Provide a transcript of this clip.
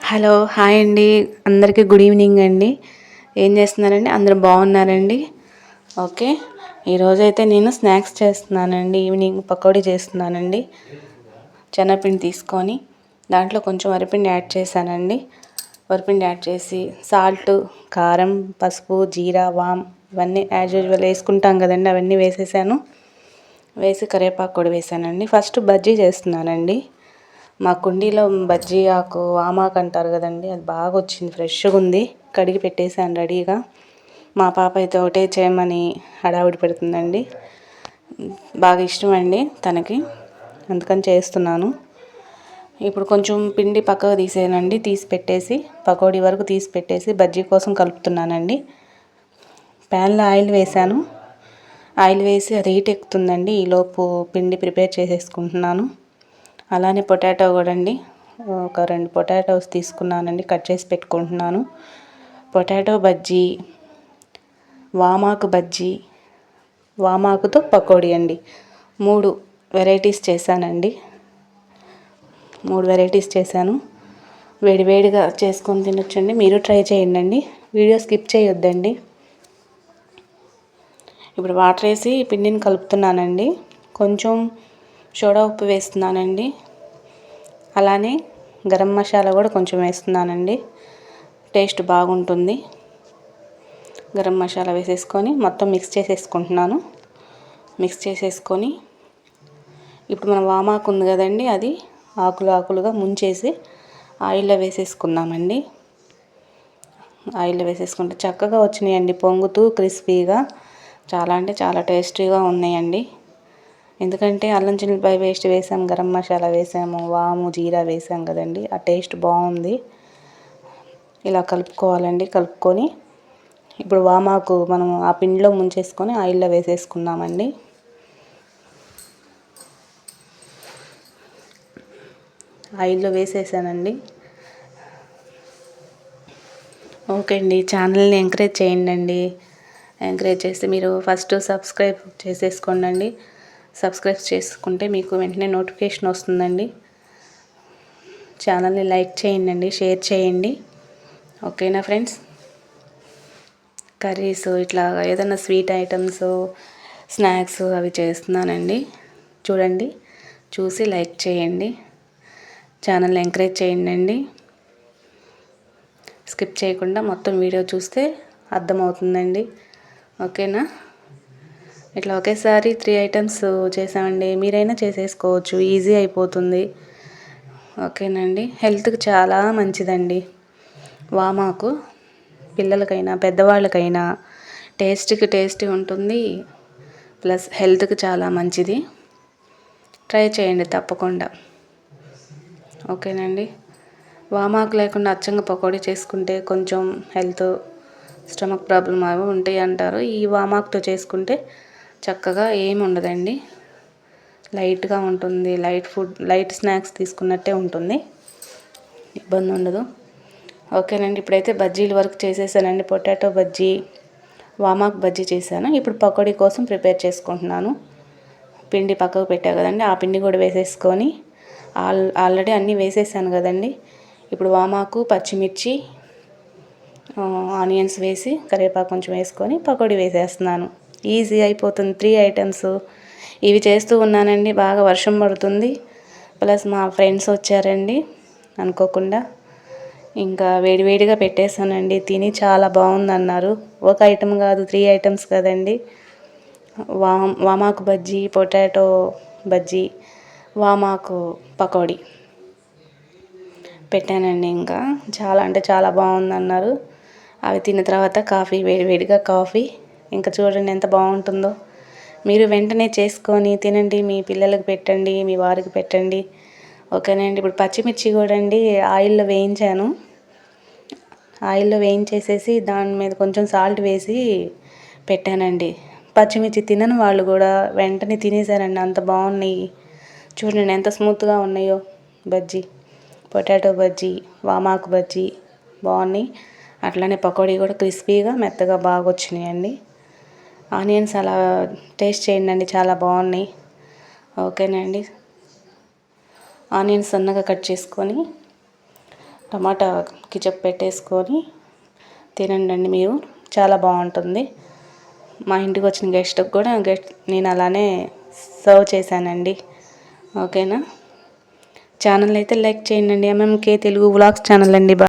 Hello hi అండి, అందరికీ good evening అండి. ఏం చేస్తున్నారండి? అందరూ బాగున్నారండి? ఓకే, ఈరోజైతే నేను స్నాక్స్ చేస్తున్నానండి. ఈవినింగ్ పకోడీ చేస్తున్నానండి. శనగపిండి తీసుకొని దాంట్లో కొంచెం వరిపిండి యాడ్ చేశానండి. వరిపిండి యాడ్ చేసి సాల్ట్, కారం, పసుపు, జీరా, వామ్ ఇవన్నీ యాజ్ యూజువల్ వేసుకుంటాం కదండి, అవన్నీ వేసేసాను. వేసి కరివేపాకు కూడా వేసానండి. ఫస్ట్ బజ్జీ చేస్తున్నానండి. మా కుండీలో బజ్జీ ఆకు వామాకు అంటారు కదండి, అది బాగా వచ్చింది, ఫ్రెష్గా ఉంది. కడిగి పెట్టేశాను రెడీగా. మా పాప అయితే ఒకటే చేయమని హడావుడి పెడుతుందండి. బాగా ఇష్టం అండి తనకి, అందుకని చేస్తున్నాను. ఇప్పుడు కొంచెం పిండి పక్కకు తీసేయాలండి. తీసి పెట్టేసి పకోడీ వరకు తీసి పెట్టేసి బజ్జీ కోసం కలుపుతున్నానండి. ప్యాన్లో ఆయిల్ వేసాను. ఆయిల్ వేసి అది హీట్ ఎక్కుతుందండి. ఈలోపు పిండి ప్రిపేర్ చేసేసుకుంటున్నాను. అలానే పొటాటో కూడా అండి, ఒక 2 పొటాటోస్ తీసుకున్నానండి, కట్ చేసి పెట్టుకుంటున్నాను. పొటాటో బజ్జీ, వామాకు బజ్జీ, వామాకుతో పకోడీ అండి, 3 వెరైటీస్ చేశానండి. 3 వెరైటీస్ చేశాను. వేడివేడిగా చేసుకొని తినొచ్చండి. మీరు ట్రై చేయండి. వీడియో స్కిప్ చేయొద్దండి. ఇప్పుడు వాటర్ వేసి పిండిని కలుపుతున్నానండి. కొంచెం సోడా ఉప్పు వేస్తున్నానండి. అలానే గరం మసాలా కూడా కొంచెం వేస్తున్నానండి, టేస్ట్ బాగుంటుంది. గరం మసాలా వేసేసుకొని మొత్తం మిక్స్ చేసేసుకుంటున్నాను. మిక్స్ చేసేసుకొని ఇప్పుడు మన వామాకు ఉంది కదండి, అది ఆకులు ఆకులుగా ముంచేసి ఆయిల్లో వేసేసుకుందామండి. ఆయిల్లో వేసేసుకుంటే చక్కగా వచ్చినాయండి, పొంగుతూ క్రిస్పీగా. చాలా అంటే చాలా టేస్టీగా ఉన్నాయండి. ఎందుకంటే అల్లం చిల్లిపాయ పేస్ట్ వేసాము, గరం మసాలా వేసాము, వాము, జీరా వేసాం కదండి, ఆ టేస్ట్ బాగుంది. ఇలా కలుపుకోవాలండి. కలుపుకొని ఇప్పుడు వామాకు మనం ఆ పిండిలో ముంచేసుకొని ఆయిల్లో వేసేసుకున్నామండి. ఆయిల్లో వేసేసానండి. ఓకే అండి, ఛానల్ని ఎంకరేజ్ చేయండి. ఎంకరేజ్ చేస్తే మీరు ఫస్ట్ సబ్స్క్రైబ్ చేసేసుకోండి. సబ్స్క్రైబ్ చేసుకుంటే మీకు వెంటనే నోటిఫికేషన్ వస్తుందండి. ఛానల్ని లైక్ చేయండి, షేర్ చేయండి. ఓకేనా ఫ్రెండ్స్? కర్రీస్ ఇట్లా ఏదైనా స్వీట్ ఐటమ్స్, స్నాక్స్ అవి చేస్తున్నానండి. చూడండి, చూసి లైక్ చేయండి. ఛానల్ని ఎంకరేజ్ చేయండి. స్కిప్ చేయకుండా మొత్తం వీడియో చూస్తే అర్థమవుతుందండి. ఓకేనా? ఇట్లా ఒకేసారి 3 ఐటమ్స్ చేసామండి. మీరైనా చేసేసుకోవచ్చు, ఈజీ అయిపోతుంది. ఓకేనండి. హెల్త్కి చాలా మంచిదండి వామాకు. పిల్లలకైనా పెద్దవాళ్ళకైనా టేస్టీ ఉంటుంది, ప్లస్ హెల్త్కి చాలా మంచిది. ట్రై చేయండి తప్పకుండా. ఓకేనండి. వామాకు లేకుండా అచ్చంగా పకోడీ చేసుకుంటే కొంచెం హెల్త్, స్టమక్ ప్రాబ్లం అవి ఉంటాయి అంటారు. ఈ వామాకుతో చేసుకుంటే చక్కగా ఏమి ఉండదండి, లైట్గా ఉంటుంది. లైట్ స్నాక్స్ తీసుకున్నట్టే ఉంటుంది, ఇబ్బంది ఉండదు. ఓకేనండి. ఇప్పుడైతే బజ్జీల వరకు చేసేసానండి. పొటాటో బజ్జీ, వామాకు బజ్జీ చేశాను. ఇప్పుడు పకోడీ కోసం ప్రిపేర్ చేసుకుంటున్నాను. పిండి పక్కకు పెట్టా కదండి, ఆ పిండి కూడా వేసేసుకొని ఆల్రెడీ అన్నీ వేసేసాను కదండి. ఇప్పుడు వామాకు, పచ్చిమిర్చి, ఆనియన్స్ వేసి కరివేపాకు కొంచెం వేసుకొని పకోడీ వేసేస్తున్నాను. ఈజీ అయిపోతుంది. 3 ఐటమ్స్ ఇవి చేస్తూ ఉన్నానండి. బాగా వర్షం పడుతుంది, ప్లస్ మా ఫ్రెండ్స్ వచ్చారండి అనుకోకుండా. ఇంకా వేడివేడిగా పెట్టేశానండి. తిని చాలా బాగుందన్నారు. ఒక ఐటమ్ కాదు, 3 ఐటమ్స్ కదండి. వామాకు బజ్జీ, పొటాటో బజ్జీ, వామాకు పకోడీ పెట్టానండి. ఇంకా చాలా అంటే చాలా బాగుందన్నారు. అవి తిన్న తర్వాత కాఫీ, వేడివేడిగా కాఫీ, ఇంకా చూడండి ఎంత బాగుంటుందో. మీరు వెంటనే చేసుకొని తినండి, మీ పిల్లలకు పెట్టండి, మీ వారికి పెట్టండి. ఓకేనండి. ఇప్పుడు పచ్చిమిర్చి కూడా అండి ఆయిల్లో వేయించాను. ఆయిల్లో వేయించేసేసి దాని మీద కొంచెం సాల్ట్ వేసి పెట్టానండి. పచ్చిమిర్చి తినని వాళ్ళు కూడా వెంటనే తినేసారండి, అంత బాగున్నాయి. చూడండి ఎంత స్మూత్గా ఉన్నాయో బజ్జీ. పొటాటో బజ్జీ, వామాకు బజ్జీ బాగున్నాయి. అట్లానే పకోడీ కూడా క్రిస్పీగా మెత్తగా బాగా వచ్చినాయండి. ఆనియన్స్ అలా టేస్ట్ చేయండి, చాలా బాగున్నాయి. ఓకేనండి. ఆనియన్స్ సన్నగా కట్ చేసుకొని టమాటా కిచప్ పెట్టేసుకొని తినండి మీరు, చాలా బాగుంటుంది. మా ఇంటికి వచ్చిన గెస్ట్కి కూడా నేను అలానే సర్వ్ చేశానండి. ఓకేనా. ఛానల్ అయితే లైక్ చేయండి. ఎంఎంకే తెలుగు వ్లాగ్స్ ఛానల్ అండి.